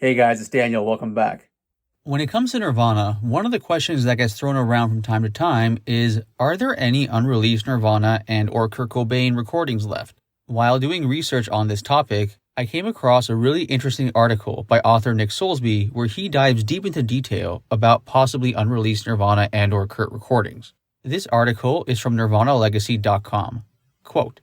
Hey guys, it's Daniel. Welcome back. When it comes to Nirvana, one of the questions that gets thrown around from time to time is, are there any unreleased Nirvana and or Kurt Cobain recordings left? While doing research on this topic, I came across a really interesting article by author Nick Soulsby where he dives deep into detail about possibly unreleased Nirvana and or Kurt recordings. This article is from nirvanalegacy.com. Quote,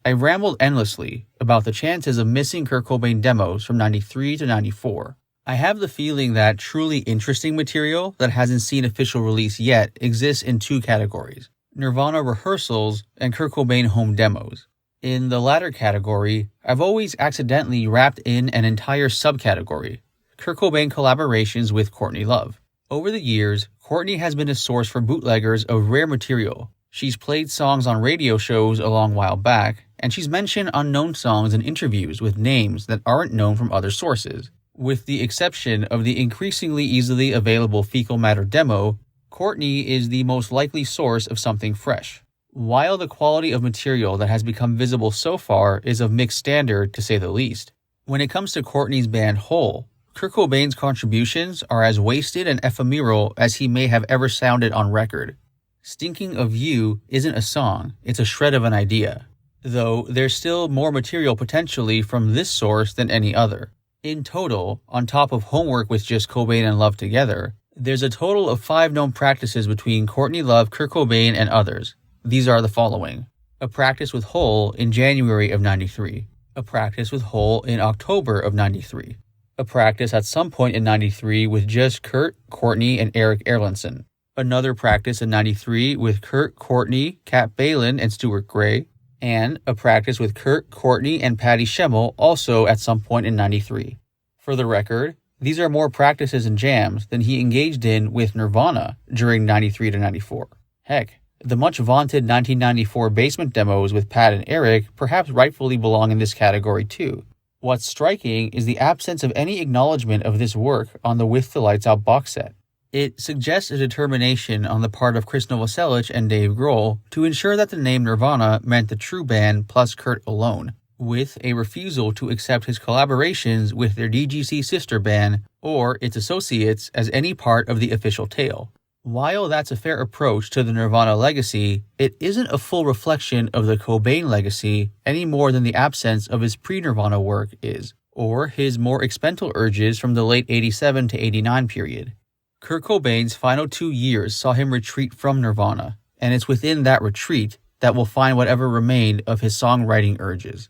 I rambled endlessly about the chances of missing Kurt Cobain demos from 93 to 94. I have the feeling that truly interesting material that hasn't seen official release yet exists in two categories: Nirvana rehearsals and Kurt Cobain home demos. In the latter category, I've always accidentally wrapped in an entire subcategory: Kurt Cobain collaborations with Courtney Love. Over the years, Courtney has been a source for bootleggers of rare material. She's played songs on radio shows a long while back, and she's mentioned unknown songs in interviews with names that aren't known from other sources. With the exception of the increasingly easily available Fecal Matter demo, Courtney is the most likely source of something fresh. While the quality of material that has become visible so far is of mixed standard, to say the least, when it comes to Courtney's band Hole, Kurt Cobain's contributions are as wasted and ephemeral as he may have ever sounded on record. Stinking of You isn't a song, it's a shred of an idea, though there's still more material potentially from this source than any other. In total, on top of homework with just Cobain and Love together, there's a total of 5 known practices between Courtney Love, Kurt Cobain, and others. These are the following: a practice with Hole in January of 93, a practice with Hole in October of 93, a practice at some point in 93 with just Kurt, Courtney, and Eric Erlandson, another practice in 93 with Kurt, Courtney, Kat Balin, and Stuart Gray, and a practice with Kurt, Courtney, and Patty Schemmel also at some point in 93. For the record, these are more practices and jams than he engaged in with Nirvana during 93 to 94. Heck, the much vaunted 1994 Basement demos with Pat and Eric perhaps rightfully belong in this category too. What's striking is the absence of any acknowledgement of this work on the With the Lights Out box set. It suggests a determination on the part of Chris Novoselic and Dave Grohl to ensure that the name Nirvana meant the true band plus Kurt alone, with a refusal to accept his collaborations with their DGC sister band or its associates as any part of the official tale. While that's a fair approach to the Nirvana legacy, it isn't a full reflection of the Cobain legacy any more than the absence of his pre-Nirvana work is, or his more experimental urges from the late 87 to 89 period. Kurt Cobain's final 2 years saw him retreat from Nirvana, and it's within that retreat that we'll find whatever remained of his songwriting urges.